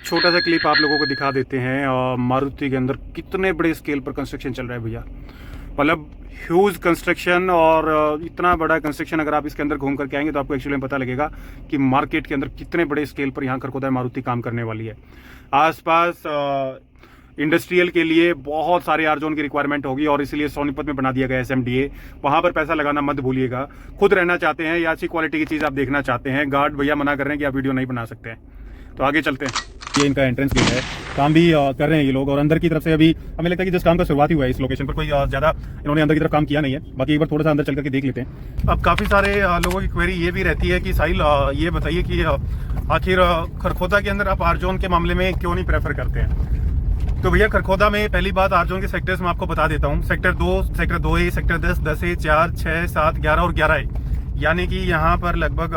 छोटा सा क्लिप आप लोगों को दिखा देते हैं मारुति के अंदर कितने बड़े स्केल पर कंस्ट्रक्शन चल रहा है भैया। मतलब ह्यूज कंस्ट्रक्शन और इतना बड़ा कंस्ट्रक्शन अगर आप इसके अंदर घूम करके आएंगे तो आपको एक्चुअली में पता लगेगा कि मार्केट के अंदर कितने बड़े स्केल पर यहाँ खरखोदा मारुति काम करने वाली है। आसपास इंडस्ट्रियल के लिए बहुत सारे आरजोन की रिक्वायरमेंट होगी और इसलिए सोनीपत में बना दिया गया SMDA। वहां पर पैसा लगाना मत भूलिएगा। खुद रहना चाहते हैं या अच्छी क्वालिटी की चीज़ आप देखना चाहते हैं, गार्ड भैया मना कर रहे हैं कि आप वीडियो नहीं बना सकते हैं। तो आगे चलते हैं। ये इनका एंट्रेंस गेट है, काम भी कर रहे हैं ये लोग और अंदर की तरफ से अभी हमें लगता है कि जिस काम का शुरुआत ही हुआ है इस लोकेशन पर, कोई ज़्यादा इन्होंने अंदर की तरफ काम किया नहीं है। बाकी एक बार थोड़ा सा अंदर चल करके देख लेते हैं। अब काफ़ी सारे लोगों की क्वेरी ये भी रहती है कि साहिल ये बताइए कि आखिर खरखोदा के अंदर आप आरजोन के मामले में क्यों नहीं प्रेफर करते हैं। तो भैया खरखोदा में पहली बात आरजोन के सेक्टर्स में आपको बता देता हूँ। सेक्टर 2A, सेक्टर 10, 10A, 4, 6, 7, 11 और 11A, यानी कि यहाँ पर लगभग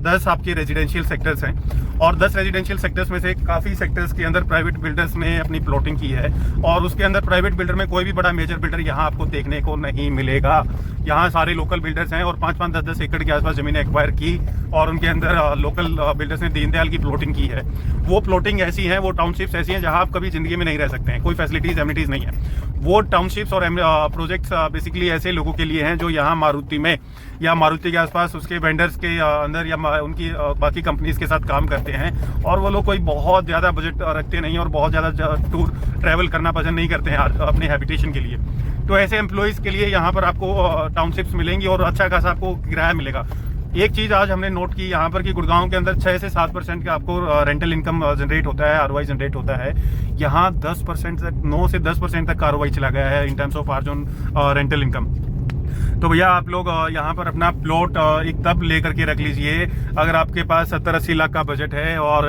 10 आपके रेजिडेंशियल सेक्टर्स हैं और 10 रेजिडेंशियल सेक्टर्स में से काफ़ी सेक्टर्स के अंदर प्राइवेट बिल्डर्स ने अपनी प्लॉटिंग की है और उसके अंदर प्राइवेट बिल्डर में कोई भी बड़ा मेजर बिल्डर यहाँ आपको देखने को नहीं मिलेगा। यहाँ सारे लोकल बिल्डर्स हैं और 5-5, 10-10 एकड़ के आसपास ज़मीनें एक्वायर की और उनके अंदर लोकल बिल्डर्स ने दीनदयाल की प्लॉटिंग की है। वो प्लॉटिंग ऐसी है, वो टाउनशिप्स ऐसी हैं जहाँ आप कभी ज़िंदगी में नहीं रह सकते हैं, कोई फैसिलिटीज़ एमिनिटीज़ नहीं है। वो टाउनशिप्स और प्रोजेक्ट्स बेसिकली ऐसे लोगों के लिए हैं जो यहाँ मारुति में या मारुति के आसपास उसके वेंडर्स के अंदर या उनकी बाकी कंपनीज के साथ काम करते हैं और वो लोग कोई बहुत ज़्यादा बजट रखते नहीं और बहुत ज़्यादा टूर ट्रैवल करना पसंद नहीं करते हैं अपने हैबिटेशन के लिए। तो ऐसे एम्प्लॉयज़ के लिए यहाँ पर आपको टाउनशिप्स मिलेंगी और अच्छा खासा आपको किराया मिलेगा। एक चीज़ आज हमने नोट की यहाँ पर कि गुड़गांव के अंदर 6 से 7% का आपको रेंटल इनकम जनरेट होता है, ROI जनरेट होता है। यहाँ 10% तक, 9 से 10% तक का ROI चला गया है इन टर्म्स ऑफ आरजोन रेंटल इनकम। तो भैया आप लोग यहाँ पर अपना प्लॉट एक तब लेकर के रख लीजिए अगर आपके पास 70-80 लाख का बजट है और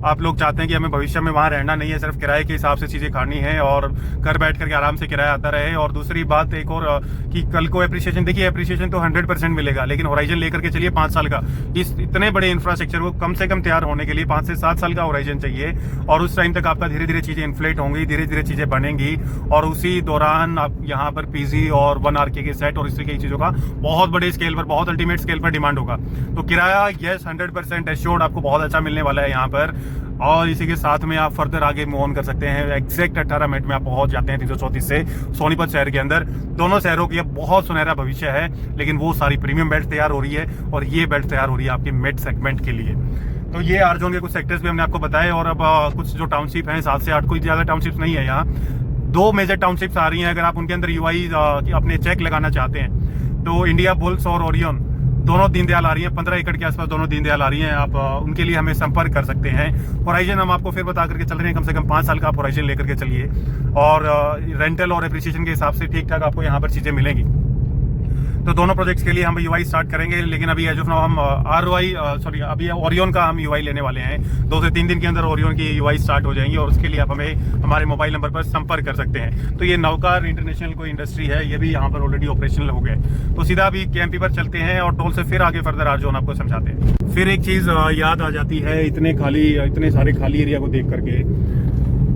आप लोग चाहते हैं कि हमें भविष्य में वहाँ रहना नहीं है, सिर्फ किराए के हिसाब से चीज़ें खानी है और घर बैठ करके आराम से किराया आता रहे। और दूसरी बात एक और कि कल को एप्रिसिएशन, देखिए एप्रिसिएशन तो 100% मिलेगा, लेकिन होराइजन लेकर के चलिए 5 साल का। इस इतने बड़े इंफ्रास्ट्रक्चर को कम से कम तैयार होने के लिए 5 से 7 साल का होराइजन चाहिए और उस टाइम तक आपका धीरे धीरे चीज़ें इन्फ्लेट होंगी, धीरे धीरे चीज़ें बनेंगी और उसी दौरान आप यहाँ पर PG और 1 RK के सेट और इस तरीके की चीज़ों का बहुत बड़े स्केल पर, बहुत अल्टीमेट स्केल पर डिमांड होगा। तो किराया यस 100% एश्योर्ड आपको बहुत अच्छा मिलने वाला है यहाँ पर। और इसी के साथ में आप फर्दर आगे मूव ऑन कर सकते हैं। एग्जैक्ट 18 मिनट में आप पहुंच जाते हैं 334 से सोनीपत शहर के अंदर। दोनों शहरों की अब बहुत सुनहरा भविष्य है, लेकिन वो सारी प्रीमियम बेल्ट तैयार हो रही है और ये बेल्ट तैयार हो रही है आपके मिड सेगमेंट के लिए। तो ये आरजोन के कुछ सेक्टर्स भी हमने आपको बताए और अब कुछ जो टाउनशिप हैं 7 से 8, कोई ज़्यादा टाउनशिप्स नहीं है यहाँ। 2 मेजर टाउनशिप्स आ रही हैं। अगर आप उनके अंदर UI अपने चेक लगाना चाहते हैं तो इंडिया बुल्स और ओरियन दोनों दीनदयाल आ रही हैं, 15 एकड़ के आसपास दोनों दीनदयाल आ रही हैं। आप उनके लिए हमें संपर्क कर सकते हैं। होराइजन हम आपको फिर बता करके चल रहे हैं, कम से कम 5 साल का आप होराइजन लेकर के चलिए और रेंटल और एप्रिसिएशन के हिसाब से ठीक ठाक आपको यहाँ पर चीज़ें मिलेंगी। तो दोनों प्रोजेक्ट्स के लिए हम UI स्टार्ट करेंगे, लेकिन अभी एज ऑफ नाउ हम अभी ओरियन का हम UI लेने वाले हैं। 2 से 3 दिन के अंदर ओरियन की UI स्टार्ट हो जाएंगी और उसके लिए आप हमें हमारे मोबाइल नंबर पर संपर्क कर सकते हैं। तो ये नवकार इंटरनेशनल कोई इंडस्ट्री है, ये भी यहाँ पर ऑलरेडी ऑपरेशनल हो गए। तो सीधा अभी KMP पर चलते हैं और टोल से फिर आगे फर्दर आरजोन आपको समझाते हैं। फिर एक चीज़ याद आ जाती है इतने सारे खाली एरिया को देख करके।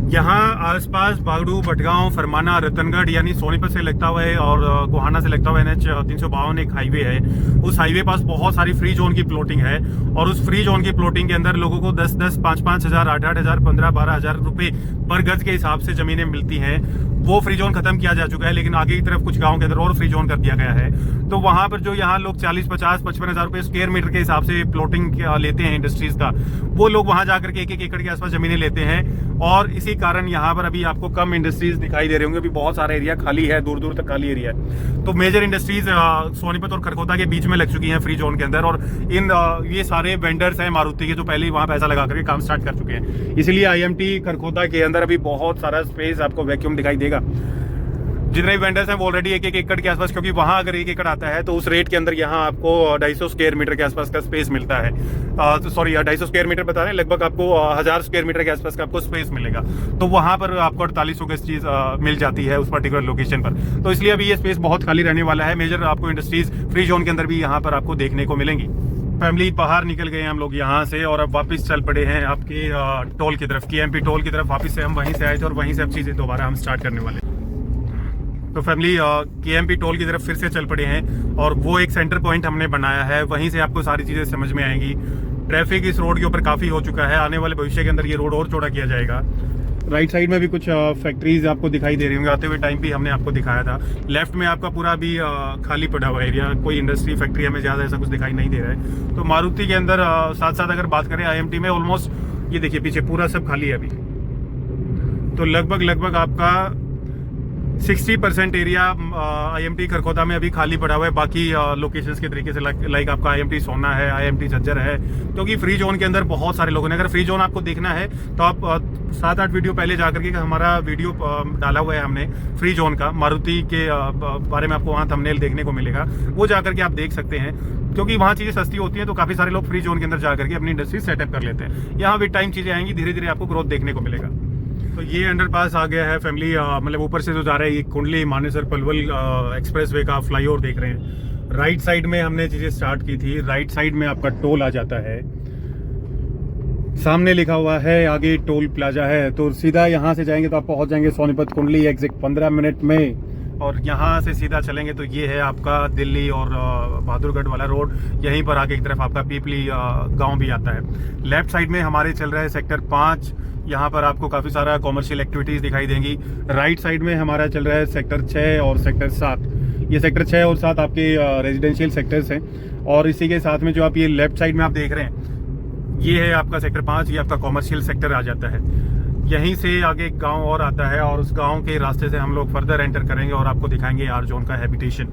यहाँ आसपास बागड़ू, भटगांव, फरमाना, रतनगढ़ यानी सोनीपत से लगता हुआ है और गोहाना से लगता हुआ NH 352 एक हाईवे है। उस हाईवे पास बहुत सारी फ्री जोन की प्लॉटिंग है और उस फ्री जोन की प्लॉटिंग के अंदर लोगों को 10-10, 5-5 हज़ार, 8-8 हज़ार, 15-12 हज़ार रुपये पर गज के हिसाब से ज़मीनें मिलती हैं। वो फ्री जोन खत्म किया जा चुका है, लेकिन आगे की तरफ कुछ गाँव के अंदर और फ्री जोन कर दिया गया है। तो वहाँ पर जो यहाँ लोग 40-50-55 हज़ार रुपये स्क्वायर मीटर के हिसाब से प्लॉटिंग लेते हैं इंडस्ट्रीज का, वो लोग वहाँ जाकर के 1-1 एकड़ के आसपास ज़मीनें लेते हैं और इसी कारण यहाँ पर अभी आपको कम इंडस्ट्रीज दिखाई दे रहे होंगे। अभी बहुत सारा एरिया खाली है, दूर दूर तक खाली एरिया है। तो मेजर इंडस्ट्रीज सोनीपत और खरखोदा के बीच में लग चुकी हैं फ्री जोन के अंदर और ये सारे वेंडर्स हैं मारुति के जो पहले ही वहाँ पैसा लगा करके काम स्टार्ट कर चुके हैं। इसलिए IMT खरखोदा के अंदर अभी बहुत सारा स्पेस आपको वैक्यूम दिखाई देगा। जितने भी वेंडर्स हैं वो ऑलरेडी 1-1 एकड़ के आसपास, क्योंकि वहाँ अगर 1 एकड़ आता है तो उस रेट के अंदर यहाँ आपको 250 स्क्वायर मीटर के आसपास का स्पेस मिलता है। 250 स्क्वायर मीटर बता रहे हैं, लगभग आपको 1000 स्क्वायर मीटर के आसपास का आपको स्पेस मिलेगा। तो वहाँ पर आपको 48 गज चीज़ मिल जाती है उस पर्टिकुलर लोकेशन पर। तो इसलिए अभी ये स्पेस बहुत खाली रहने वाला है। मेजर आपको इंडस्ट्रीज फ्री जोन के अंदर भी यहाँ पर आपको देखने को मिलेंगी। फैमिली बाहर निकल गए हैं हम लोग यहाँ से और अब वापस चल पड़े हैं आपके टोल की तरफ, KMP टोल की तरफ। वापस से हम वहीं से आए थे और वहीं से अब चीज़ें दोबारा हम स्टार्ट करने वाले हैं। तो फैमिली KMP टोल की तरफ फिर से चल पड़े हैं और वो एक सेंटर पॉइंट हमने बनाया है, वहीं से आपको सारी चीज़ें समझ में आएंगी। ट्रैफिक इस रोड के ऊपर काफ़ी हो चुका है। आने वाले भविष्य के अंदर ये रोड और चौड़ा किया जाएगा। राइट साइड में भी कुछ फैक्ट्रीज आपको दिखाई दे रही होंगी, आते हुए टाइम भी हमने आपको दिखाया था। लेफ्ट में आपका पूरा अभी खाली पड़ा हुआ एरिया, कोई इंडस्ट्री फैक्ट्री हमें ज़्यादा ऐसा कुछ दिखाई नहीं दे रहा है। तो मारुति के अंदर साथ साथ अगर बात करें IMT में, ऑलमोस्ट ये देखिए पीछे पूरा सब खाली है अभी। तो लगभग आपका 60% एरिया IMT खरखोदा में अभी खाली पड़ा हुआ है। बाकी लोकेशंस के तरीके से लाइक आपका IMT सोना है, IMT झज्जर है, क्योंकि फ्री जोन के अंदर बहुत सारे लोगों ने, अगर फ्री जोन आपको देखना है तो आप 7-8 वीडियो पहले जाकर के हमारा वीडियो डाला हुआ है हमने फ्री जोन का, मारुति के बारे में आपको वहाँ थंबनेल देखने को मिलेगा, वो जाकर के आप देख सकते हैं। क्योंकि वहाँ चीज़ें सस्ती होती हैं तो काफ़ी सारे लोग फ्री जोन के अंदर जाकर के अपनी इंडस्ट्री सेटअप कर लेते हैं। यहाँ भी टाइम चीज़ें आएंगी, धीरे धीरे आपको ग्रोथ देखने को मिलेगा। तो ये अंडरपास आ गया है फैमिली, मतलब ऊपर से जो जा रहा है ये कुंडली मानेसर पलवल एक्सप्रेसवे का फ्लाईओवर देख रहे हैं। राइट साइड में हमने चीज़ें स्टार्ट की थी, राइट साइड में आपका टोल आ जाता है, सामने लिखा हुआ है आगे टोल प्लाजा है। तो सीधा यहाँ से जाएंगे तो आप पहुँच जाएंगे सोनीपत कुंडली एग्जैक्ट 15 मिनट में। और यहाँ से सीधा चलेंगे तो ये है आपका दिल्ली और बहादुरगढ़ वाला रोड। यहीं पर आगे की तरफ आपका पीपली गांव भी आता है। लेफ्ट साइड में हमारे चल रहा है सेक्टर 5, यहाँ पर आपको काफ़ी सारा कॉमर्शियल एक्टिविटीज़ दिखाई देंगी। राइट साइड में हमारा चल रहा है सेक्टर 6 और सेक्टर 7। ये सेक्टर 6 और 7 आपके रेजिडेंशियल सेक्टर्स हैं। और इसी के साथ में जो आप ये लेफ्ट साइड में आप देख रहे हैं, ये है आपका सेक्टर 5, ये आपका कॉमर्शियल सेक्टर आ जाता है। यहीं से आगे एक गांव और आता है और उस गांव के रास्ते से हम लोग फर्दर एंटर करेंगे और आपको दिखाएंगे आर जोन का हैबिटेशन।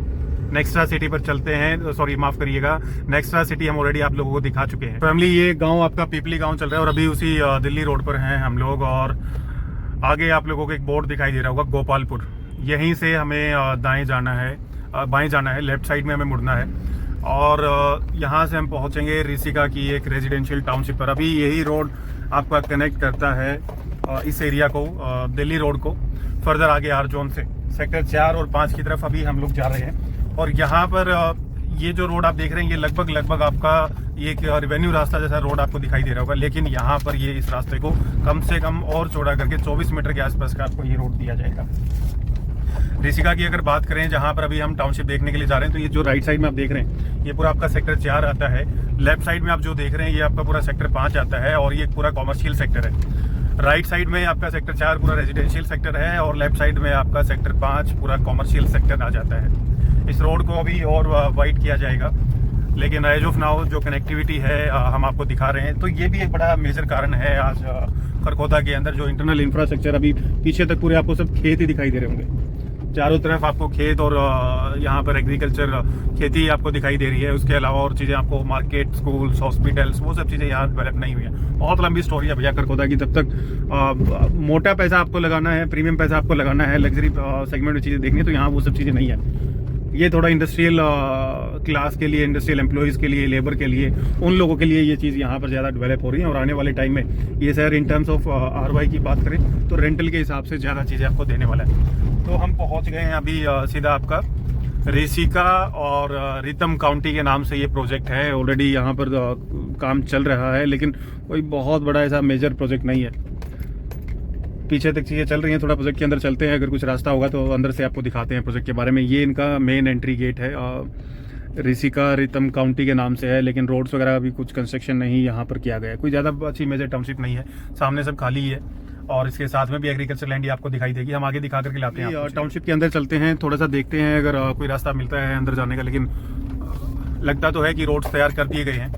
नेक्स्ट्रा सिटी पर चलते हैं, सॉरी माफ करिएगा, नेक्स्ट्रा सिटी हम ऑलरेडी आप लोगों को दिखा चुके हैं। फैमिली ये गांव आपका पीपली गांव चल रहा है और अभी उसी दिल्ली रोड पर हैं हम लोग। और आगे आप लोगों को एक बोर्ड दिखाई दे रहा होगा गोपालपुर, यहीं से हमें दाएं जाना है, बाएं जाना है, लेफ्ट साइड में हमें मुड़ना है। और यहाँ से हम पहुँचेंगे ऋषिका की एक रेजिडेंशियल टाउनशिप पर। अभी यही रोड आपका कनेक्ट करता है इस एरिया को, दिल्ली रोड को, फर्दर आगे आर जोन से सेक्टर 4 और 5 की तरफ अभी हम लोग जा रहे हैं। और यहाँ पर ये जो रोड आप देख रहे हैं ये लगभग आपका ये एक रेवेन्यू रास्ता जैसा रोड आपको दिखाई दे रहा होगा, लेकिन यहाँ पर ये इस रास्ते को कम से कम और चौड़ा करके 24 मीटर के आसपास का आपको ये रोड दिया जाएगा। ऋषिका की अगर बात करें जहाँ पर अभी हम टाउनशिप देखने के लिए जा रहे हैं, तो ये जो राइट साइड में आप देख रहे हैं ये पूरा आपका सेक्टर 4 आता है। लेफ्ट साइड में आप जो देख रहे हैं ये आपका पूरा सेक्टर 5 आता है और ये पूरा कॉमर्शियल सेक्टर है। राइट साइड में आपका सेक्टर 4 पूरा रेजिडेंशियल सेक्टर है और लेफ्ट साइड में आपका सेक्टर 5 पूरा कॉमर्शियल सेक्टर आ जाता है। इस रोड को अभी और वाइड किया जाएगा, लेकिन एज ऑफ नाउ जो कनेक्टिविटी है हम आपको दिखा रहे हैं। तो ये भी एक बड़ा मेजर कारण है आज खरखोदा के अंदर जो इंटरनल इंफ्रास्ट्रक्चर, अभी पीछे तक पूरे आपको सब खेत ही दिखाई दे रहे होंगे, चारों तरफ आपको खेत और यहाँ पर एग्रीकल्चर खेती आपको दिखाई दे रही है। उसके अलावा और चीज़ें आपको मार्केट, स्कूल्स, हॉस्पिटल्स, वो सब चीज़ें यहाँ डेवलप नहीं हुई है। बहुत लंबी स्टोरी है भैया खरखोदा की। तब तक मोटा पैसा आपको लगाना है, प्रीमियम पैसा आपको लगाना है, लग्जरी सेगमेंट में चीज़ें देखनी है, तो यहाँ वो सब चीज़ें नहीं है। ये थोड़ा इंडस्ट्रियल क्लास के लिए, इंडस्ट्रियल एम्प्लॉयज़ के लिए, लेबर के लिए, उन लोगों के लिए ये चीज़ यहाँ पर ज़्यादा डेवलप हो रही है। और आने वाले टाइम में ये शहर इन टर्म्स ऑफ ROI की बात करें तो रेंटल के हिसाब से ज़्यादा चीज़ें आपको देने वाला है। तो हम पहुँच गए हैं अभी सीधा आपका ऋषिका और रितम काउंटी के नाम से ये प्रोजेक्ट है। ऑलरेडी यहाँ पर काम चल रहा है, लेकिन कोई बहुत बड़ा ऐसा मेजर प्रोजेक्ट नहीं है। पीछे तक चीज़ें चल रही हैं, थोड़ा प्रोजेक्ट के अंदर चलते हैं, अगर कुछ रास्ता होगा तो अंदर से आपको दिखाते हैं प्रोजेक्ट के बारे में। ये इनका मेन एंट्री गेट है, ऋषिका रितम काउंटी के नाम से है, लेकिन रोड्स वगैरह अभी कुछ कंस्ट्रक्शन नहीं यहाँ पर किया गया है। कोई ज़्यादा अच्छी मेजर टाउनशिप नहीं है, सामने सब खाली है और इसके साथ में भी एग्रीकल्चर लैंड ही आपको दिखाई देगी। हम आगे दिखा करके लाते हैं। टाउनशिप के अंदर चलते हैं, थोड़ा सा देखते हैं अगर कोई रास्ता मिलता है अंदर जाने का, लेकिन लगता तो है कि रोड्स तैयार कर दिए गए हैं।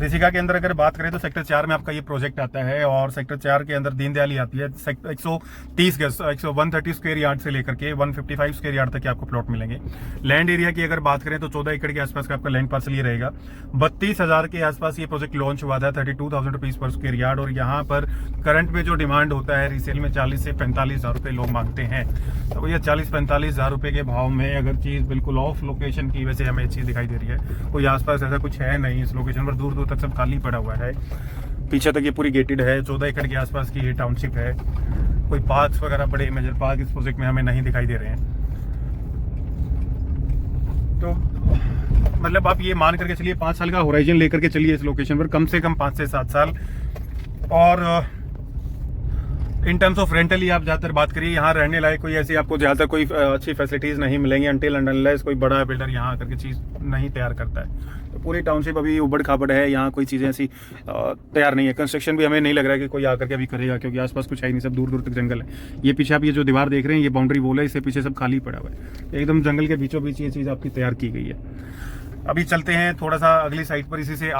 ऋषिका के अंदर अगर बात करें तो सेक्टर 4 में आपका ये प्रोजेक्ट आता है और सेक्टर 4 के अंदर दीनदयाली आती है। 130 स्क्वायर यार्ड से लेकर के 155 स्क्वायर यार्ड तक के आपको प्लॉट मिलेंगे। लैंड एरिया की अगर बात करें तो 14 एकड़ के आसपास का आपका लैंड पार्सल ये रहेगा। 32,000 के आसपास ये प्रोजेक्ट लॉन्च हुआ था, 32,000 रुपीज पर स्क्वायर यार्ड। और यहाँ पर करंट में जो डिमांड होता है रीसेल में 40 से 45,000 रुपये लोग मांगते हैं। तो भैया 40-45,000 रुपये के भाव में अगर चीज़ बिल्कुल ऑफ लोकेशन की वजह से हमें चीज़ दिखाई दे रही है, कोई आसपास ऐसा कुछ है नहीं इस लोकेशन पर, दूर दूर तक सब खाली पड़ा हुआ है। पीछे तक ये पूरी गेटेड है, 14 एकड़ के आसपास की ये टाउनशिप है। कोई पार्क्स वगैरह बड़े मेजर पार्क इस प्रोजेक्ट में हमें नहीं दिखाई दे रहे हैं। तो मतलब आप ये मान करके चलिए 5 साल का होराइजन लेकर के चलिए इस लोकेशन पर, कम से कम 5 से 7 साल। और इन टर्म्स ऑफ रेंटली आप ज़्यादातर बात करिए, यहाँ रहने लायक कोई ऐसी आपको ज़्यादातर कोई अच्छी फैसिलिटीज़ नहीं मिलेंगी अनटिल एंड अनलेस कोई बड़ा बिल्डर यहाँ आकर के चीज़ नहीं तैयार करता है। तो पूरी टाउनशिप अभी उबड़ खाबड़ है, यहाँ कोई चीज़ें ऐसी तैयार नहीं है। कंस्ट्रक्शन भी हमें नहीं लग रहा है कि कोई आकर के अभी करेगा, क्योंकि आसपास कुछ है ही नहीं, सब दूर दूर तक जंगल है। ये पीछे आप ये जो दीवार देख रहे हैं, ये बाउंड्री वॉल है, इससे पीछे सब खाली पड़ा हुआ है, एकदम जंगल के बीचों बीच ये चीज़ आपकी तैयार की गई है। अभी चलते हैं थोड़ा सा अगली साइड पर, इसी से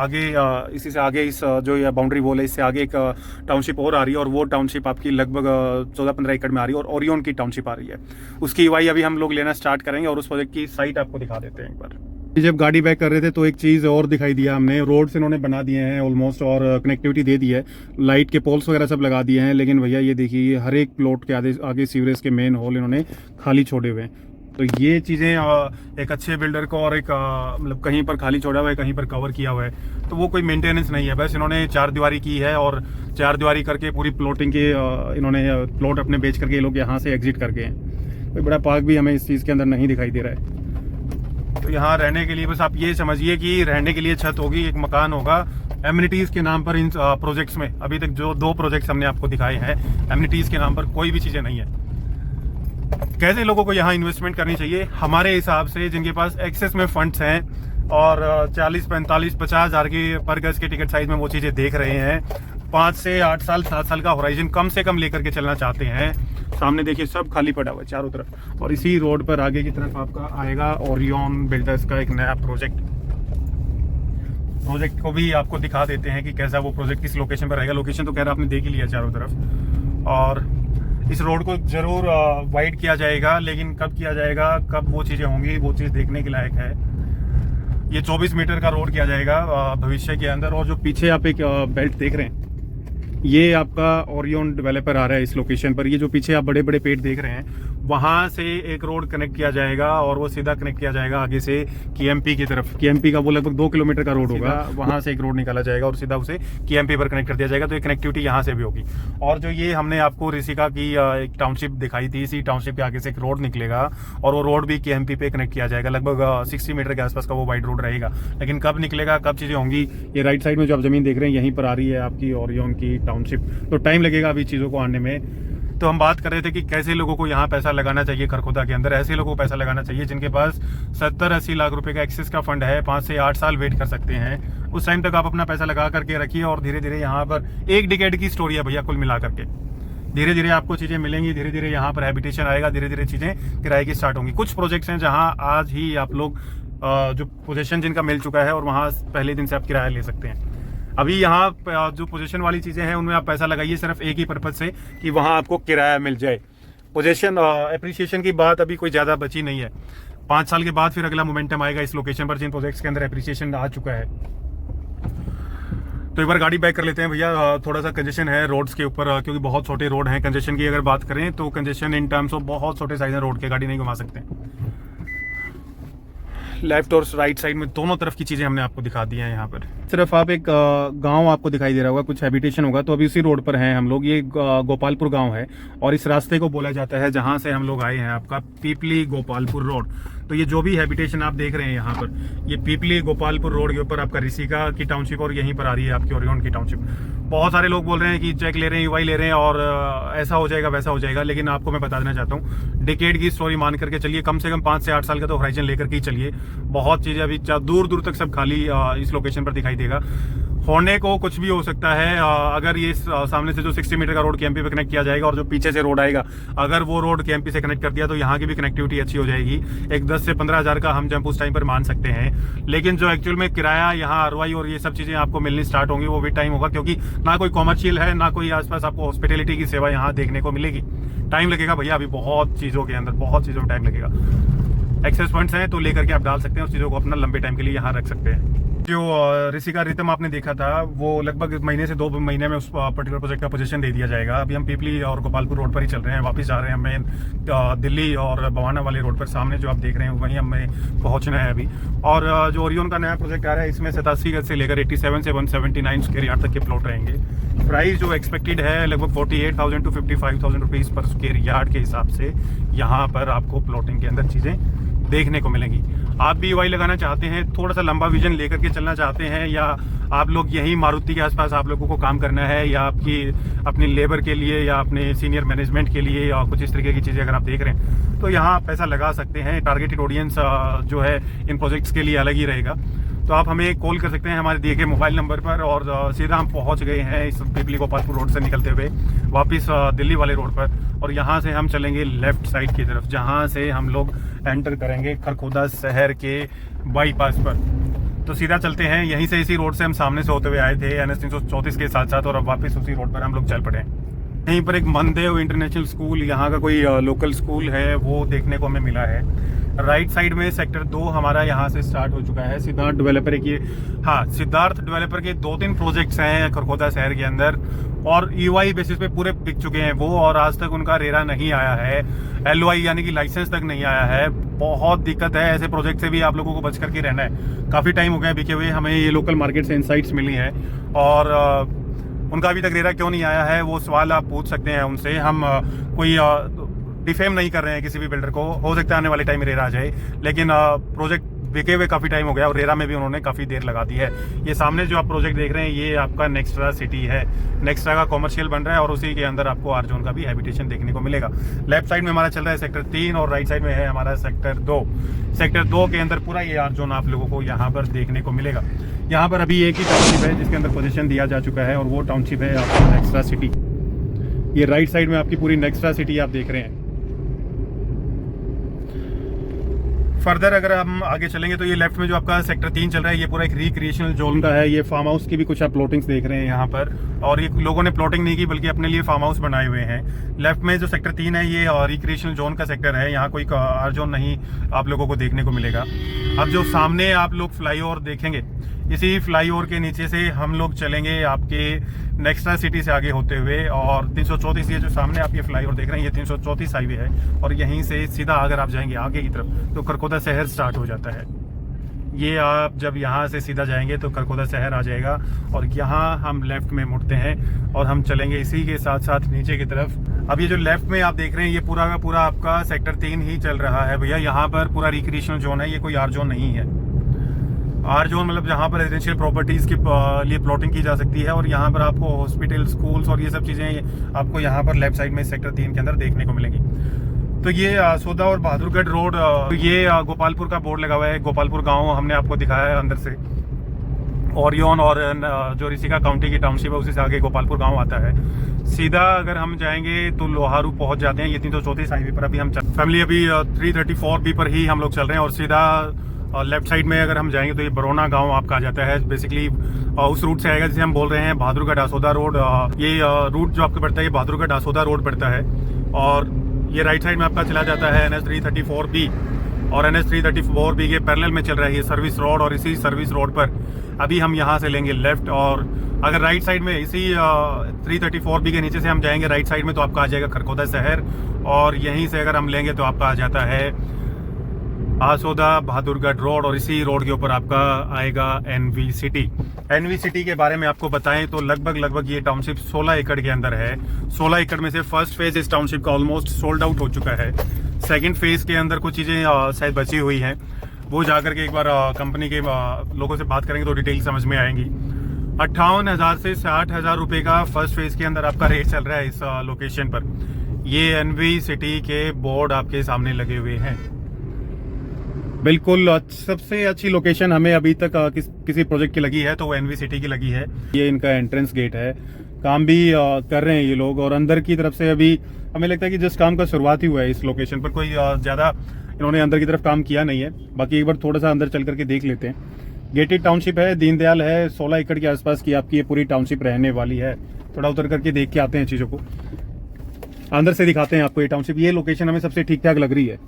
आगे इस जो ये बाउंड्री वॉल है, इससे आगे एक टाउनशिप और आ रही है, और वो टाउनशिप आपकी लगभग 14-15 एकड़ में आ रही है, और ओरियन की टाउनशिप आ रही है। उसकी ईवाई अभी हम लोग लेना स्टार्ट करेंगे और उस प्रोजेक्ट की साइट आपको दिखा देते हैं एक बार। जब गाड़ी बैक कर रहे थे तो एक चीज़ और दिखाई दिया हमने, रोड्स इन्होंने बना दिए हैं ऑलमोस्ट, और कनेक्टिविटी दे दी है, लाइट के पोल्स वगैरह सब लगा दिए हैं। लेकिन भैया ये देखिए, हर एक प्लॉट के आगे सीवरेज के मेन होल इन्होंने खाली छोड़े हुए हैं। तो ये चीज़ें एक अच्छे बिल्डर को, और एक मतलब कहीं पर खाली छोड़ा हुआ है, कहीं पर कवर किया हुआ है, तो वो कोई मेंटेनेंस नहीं है। बस इन्होंने 4 दीवारी की है, और 4 दीवारी करके पूरी प्लॉटिंग के इन्होंने प्लॉट अपने बेच करके ये लोग यहाँ से एग्जिट करके हैं। कोई बड़ा पार्क भी हमें इस चीज़ के अंदर नहीं दिखाई दे रहा है। तो यहाँ रहने के लिए बस आप ये समझिए कि रहने के लिए छत होगी, एक मकान होगा। एमिनिटीज़ के नाम पर इन प्रोजेक्ट्स में अभी तक जो 2 प्रोजेक्ट्स हमने आपको दिखाए हैं, एमिनिटीज़ के नाम पर कोई भी चीज़ें नहीं है। कैसे लोगों को यहाँ इन्वेस्टमेंट करनी चाहिए? हमारे हिसाब से जिनके पास एक्सेस में फंड्स हैं और 40, 45, 50 हज़ार की पर गज के टिकट साइज में वो चीज़ें देख रहे हैं, 5 से 8 साल 7 साल का होराइजन कम से कम लेकर के चलना चाहते हैं। सामने देखिए सब खाली पड़ा हुआ है चारों तरफ, और इसी रोड पर आगे की तरफ आपका आएगा ओरियन बिल्डर्स का एक नया प्रोजेक्ट को भी आपको दिखा देते हैं कि कैसा वो प्रोजेक्ट किस लोकेशन पर रहेगा। लोकेशन तो खैर आपने देख ही लिया चारों तरफ। और इस रोड को जरूर वाइड किया जाएगा, लेकिन कब किया जाएगा, कब वो चीज़ें होंगी, वो चीज़ देखने के लायक है। ये 24 मीटर का रोड किया जाएगा भविष्य के अंदर। और जो पीछे आप एक बेल्ट देख रहे हैं, ये आपका ओरियन डेवलपर आ रहा है इस लोकेशन पर। ये जो पीछे आप बड़े बड़े पेड़ देख रहे हैं, वहाँ से एक रोड कनेक्ट किया जाएगा, और वो सीधा कनेक्ट किया जाएगा आगे से केएमपी की तरफ। केएमपी का वो लगभग 2 किलोमीटर का रोड होगा, वहाँ से एक रोड निकाला जाएगा और सीधा उसे केएमपी पर कनेक्ट कर दिया जाएगा। तो ये कनेक्टिविटी यहाँ से भी होगी। और जो ये हमने आपको ऋषिका की एक टाउनशिप दिखाई थी, इसी टाउनशिप के आगे से एक रोड निकलेगा, और वो रोड भी केएमपी पे कनेक्ट किया जाएगा। लगभग 60 मीटर के आसपास का वो वाइड रोड रहेगा। लेकिन कब निकलेगा, कब चीज़ें होंगी, ये राइट साइड में जो आप जमीन देख रहे हैं, यहीं पर आ रही है आपकी ओरियन की टाउनशिप। तो टाइम लगेगा अभी चीज़ों को आने में। तो हम बात कर रहे थे कि कैसे लोगों को यहाँ पैसा लगाना चाहिए खरखोदा के अंदर। ऐसे लोगों को पैसा लगाना चाहिए जिनके पास 70-80 लाख रुपए का एक्सेस का फंड है, 5 से 8 साल वेट कर सकते हैं। उस टाइम तक आप अपना पैसा लगा करके रखिए, और धीरे धीरे यहाँ पर 1 डिकेड की स्टोरी है भैया कुल मिला करके। धीरे धीरे आपको चीज़ें मिलेंगी, धीरे धीरे यहाँ पर हैबिटेशन आएगा, धीरे धीरे चीज़ें किराए की स्टार्ट होंगी। कुछ प्रोजेक्ट्स हैं जहाँ आज ही आप लोग जो पोजीशन जिनका मिल चुका है, और वहाँ पहले दिन से आप किराया ले सकते हैं। अभी यहाँ जो पोजीशन वाली चीज़ें हैं, उनमें आप पैसा लगाइए सिर्फ एक ही पर्पज से कि वहाँ आपको किराया मिल जाए। पोजीशन एप्रिसिएशन की बात अभी कोई ज़्यादा बची नहीं है। 5 साल के बाद फिर अगला मोमेंटम आएगा इस लोकेशन पर, जिन प्रोजेक्ट्स के अंदर एप्रिसिएशन आ चुका है। तो एक बार गाड़ी बैक कर लेते हैं भैया। थोड़ा सा कंजेशन है रोड्स के ऊपर, क्योंकि बहुत छोटे रोड हैं। कंजेशन की अगर बात करें तो कंजेशन इन टर्म्स ऑफ बहुत छोटे साइज है रोड के, गाड़ी नहीं घुमा सकते। लेफ्ट और राइट साइड में दोनों तरफ की चीज़ें हमने आपको दिखा दी हैं। यहाँ पर सिर्फ आप एक गांव आपको दिखाई दे रहा होगा, कुछ हैबिटेशन होगा। तो अभी उसी रोड पर हैं हम लोग। ये गोपालपुर गांव है, और इस रास्ते को बोला जाता है जहां से हम लोग आए हैं, आपका पीपली गोपालपुर रोड। तो ये जो भी हैबिटेशन आप देख रहे हैं यहाँ पर, ये पीपली गोपालपुर रोड के ऊपर आपका ऋषिका की टाउनशिप, और यहीं पर आ रही है आपकी ओरियन की टाउनशिप। बहुत सारे लोग बोल रहे हैं कि चेक ले रहे हैं, यूआई ले रहे हैं, और ऐसा हो जाएगा वैसा हो जाएगा। लेकिन आपको मैं बता देना चाहता हूँ, डिकेड की स्टोरी मान करके चलिए, कम से कम 5 से 8 साल का तो होराइजन लेकर के ही चलिए। बहुत चीज़ें अभी दूर दूर तक सब खाली इस लोकेशन पर दिखाई देगा। होने को कुछ भी हो सकता है। अगर ये सामने से जो 60 मीटर का रोड केएमपी पे कनेक्ट किया जाएगा, और जो पीछे से रोड आएगा, अगर वो रोड केएमपी से कनेक्ट कर दिया, तो यहाँ की भी कनेक्टिविटी अच्छी हो जाएगी। एक 10 से 15 हज़ार का हम जंप उस टाइम पर मान सकते हैं। लेकिन जो एक्चुअल में किराया यहाँ आरवाई और ये सब चीज़ें आपको मिलनी स्टार्ट होंगी, वो भी टाइम होगा, क्योंकि ना कोई कॉमर्शियल है, ना कोई आसपास आपको हॉस्पिटैलिटी की सेवा यहाँ देखने को मिलेगी। टाइम लगेगा भैया, अभी बहुत चीज़ों के अंदर बहुत चीज़ों में टाइम लगेगा। एक्सेस पॉइंट्स हैं तो लेकर के आप डाल सकते हैं, उस चीज़ों को अपना लंबे टाइम के लिए यहाँ रख सकते हैं। जो ऋषिका रितम आपने देखा था, वो लगभग महीने से 2 महीने में उस पर्टिकुलर प्रोजेक्ट का पोजीशन दे दिया जाएगा। अभी हम पीपली और गोपालपुर रोड पर ही चल रहे हैं, वापस जा रहे हैं हमें दिल्ली और बवाना वाले रोड पर। सामने जो आप देख रहे हैं वहीं हमें पहुंचना है अभी। और जो ओरियन का नया प्रोजेक्ट आ रहा है, इसमें 87 गज से लेकर 87 से 179 स्क्वायर यार्ड तक के प्लॉट रहेंगे। प्राइस जो एक्सपेक्टेड है लगभग 48,000 to 55,000 रुपीज़ पर स्क्वायर यार्ड के हिसाब से यहाँ पर आपको प्लॉटिंग के अंदर चीज़ें देखने को मिलेंगी। आप भी EY लगाना चाहते हैं, थोड़ा सा लंबा विजन लेकर के चलना चाहते हैं, या आप लोग यहीं मारुति के आसपास आप लोगों को काम करना है, या आपकी अपनी लेबर के लिए या अपने सीनियर मैनेजमेंट के लिए या कुछ इस तरीके की चीज़ें अगर आप देख रहे हैं तो यहाँ पैसा लगा सकते हैं। टारगेटेड ऑडियंस जो है इन प्रोजेक्ट्स के लिए अलग ही रहेगा। तो आप हमें कॉल कर सकते हैं हमारे दिए गए मोबाइल नंबर पर, और सीधा हम पहुंच गए हैं इस पिपली गोपालपुर रोड से निकलते हुए वापस दिल्ली वाले रोड पर। और यहाँ से हम चलेंगे लेफ्ट साइड की तरफ, जहाँ से हम लोग एंटर करेंगे खरखोदा शहर के बाईपास पर। तो सीधा चलते हैं यहीं से, इसी रोड से हम सामने से होते हुए आए थे NH 334 के साथ साथ, और अब वापस उसी रोड पर हम लोग चल पड़े। यहीं पर एक मनदेव इंटरनेशनल स्कूल, यहाँ का कोई लोकल स्कूल है, वो देखने को हमें मिला है। राइट साइड में सेक्टर 2 हमारा यहाँ से स्टार्ट हो चुका है। सिद्धार्थ डेवलपर की, हाँ, सिद्धार्थ डेवलपर के 2-3 प्रोजेक्ट्स हैं खरखोदा शहर के अंदर, और EY बेसिस पे पूरे बिक चुके हैं वो, और आज तक उनका रेरा नहीं आया है, LOI यानी कि लाइसेंस तक नहीं आया है। बहुत दिक्कत है, ऐसे प्रोजेक्ट से भी आप लोगों को बच करके रहना है। काफ़ी टाइम हो गया बिके हुए, हमें ये लोकल मार्केट से इंसाइट्स मिली हैं, और उनका अभी तक रेरा क्यों नहीं आया है वो सवाल आप पूछ सकते हैं उनसे। हम कोई डिफेम नहीं कर रहे हैं किसी भी बिल्डर को, हो सकता है आने वाले टाइम में रेरा आ जाए, लेकिन प्रोजेक्ट बिके हुए काफ़ी टाइम हो गया और रेरा में भी उन्होंने काफ़ी देर लगा दी है। ये सामने जो आप प्रोजेक्ट देख रहे हैं ये आपका नेक्स्ट्रा सिटी है, नेक्स्ट्रा का कॉमर्शियल बन रहा है, और उसी के अंदर आपको आर जोन का भी हैबिटेशन देखने को मिलेगा। लेफ्ट साइड में हमारा चल रहा है सेक्टर 3, और राइट साइड में है हमारा सेक्टर 2। सेक्टर 2 के अंदर पूरा ये आर जोन आप लोगों को यहाँ पर देखने को मिलेगा। यहाँ पर अभी एक ही टाउनशिप है जिसके अंदर पोजीशन दिया जा चुका है, और वो टाउनशिप है आपका नेक्स्ट्रा सिटी। ये राइट साइड में आपकी पूरी नेक्स्ट्रा सिटी आप देख रहे हैं। फर्दर अगर हम आगे चलेंगे तो ये लेफ्ट में जो आपका सेक्टर 3 चल रहा है, ये पूरा एक रिक्रिएशनल जोन का है। ये फार्म हाउस की भी कुछ आप प्लॉटिंग्स देख रहे हैं यहाँ पर, और ये लोगों ने प्लॉटिंग नहीं की बल्कि अपने लिए फार्म हाउस बनाए हुए हैं। लेफ्ट में जो सेक्टर 3 है ये रिक्रिएशनल जोन का सेक्टर है, यहाँ कोई आर जोन नहीं आप लोगों को देखने को मिलेगा। अब जो सामने आप लोग फ्लाईओवर देखेंगे, इसी फ्लाईओवर के नीचे से हम लोग चलेंगे आपके नेक्स्ट्रा सिटी से आगे होते हुए, और 334 ये जो सामने आप ये फ्लाईओवर देख रहे हैं ये 334 हाईवे है, और यहीं से सीधा अगर आप जाएंगे आगे की तरफ तो खरखोदा शहर स्टार्ट हो जाता है। ये आप जब यहाँ से सीधा जाएंगे तो खरखोदा शहर आ जाएगा, और यहाँ हम लेफ्ट में मुड़ते हैं और हम चलेंगे इसी के साथ साथ नीचे की तरफ। अब ये जो लेफ्ट में आप देख रहे हैं ये पूरा का पूरा आपका सेक्टर 3 ही चल रहा है भैया। यहाँ पर पूरा रिक्रिएशनल जोन है, ये कोई आर जोन नहीं है। आर जोन मतलब जहाँ पर रेजिडेंशियल प्रॉपर्टीज के लिए प्लॉटिंग की जा सकती है, और यहाँ पर आपको हॉस्पिटल, स्कूल्स और ये सब चीज़ें आपको यहाँ पर लेफ्ट साइड में सेक्टर 3 के अंदर देखने को मिलेंगी। तो ये सोदा और बहादुरगढ़ रोड, ये गोपालपुर का बोर्ड लगा हुआ है, गोपालपुर गांव हमने आपको दिखाया है अंदर से। ओरियन और जो ऋषिका काउंटी की टाउनशिप है उसी से आगे गोपालपुर गांव आता है। सीधा अगर हम जाएंगे तो लोहारू पहुंच जाते हैं। ये 334 हाईवे पर अभी हम फैमिली अभी 334B पर ही हम लोग चल रहे हैं, और सीधा लेफ्ट साइड में अगर हम जाएंगे तो ये बरोना गांव आपका आ जाता है। बेसिकली उस रूट से आएगा जिसे हम बोल रहे हैं बहादुरगढ़ आसोदा रोड। ये रूट जो आपको पड़ता है ये बहादुरगढ़ आसोदा रोड पड़ता है, और ये राइट साइड में आपका चला जाता है NH 334B, और NH 334B के पैरेलल में चल रहा है ये सर्विस रोड, और इसी सर्विस रोड पर अभी हम यहाँ से लेंगे लेफ्ट। और अगर राइट साइड में इसी 334B के नीचे से हम जाएंगे राइट साइड में तो आपका आ जाएगा खरखोदा शहर, और यहीं से अगर हम लेंगे तो आपका आ जाता है आसोदा बहादुरगढ़ रोड, और इसी रोड के ऊपर आपका आएगा NV सिटी। NV सिटी के बारे में आपको बताएं तो लगभग ये टाउनशिप 16 एकड़ के अंदर है। 16 एकड़ में से फर्स्ट फेज इस टाउनशिप का ऑलमोस्ट सोल्ड आउट हो चुका है। सेकंड फेज के अंदर कुछ चीज़ें शायद बची हुई हैं, वो जाकर के एक बार कंपनी के लोगों से बात करेंगे तो डिटेल समझ में आएंगी। 58,000 से 60,000 रुपये का फर्स्ट फेज के अंदर आपका रेट चल रहा है इस लोकेशन पर। ये NV सिटी के बोर्ड आपके सामने लगे हुए हैं। बिल्कुल सबसे अच्छी लोकेशन हमें अभी तक किसी प्रोजेक्ट की लगी है तो वो NV सिटी की लगी है। ये इनका एंट्रेंस गेट है, काम भी कर रहे हैं ये लोग, और अंदर की तरफ से अभी हमें लगता है कि जस्ट काम का शुरुआत ही हुआ है। इस लोकेशन पर कोई ज़्यादा इन्होंने अंदर की तरफ काम किया नहीं है। बाकी एक बार थोड़ा सा अंदर चल करके देख लेते हैं। गेटेड टाउनशिप है, दीनदयाल है, 16 एकड़ के आसपास की आपकी ये पूरी टाउनशिप रहने वाली है। थोड़ा उतर करके देख के आते हैं चीज़ों को, अंदर से दिखाते हैं आपको ये टाउनशिप। ये लोकेशन हमें सबसे ठीक ठाक लग रही है।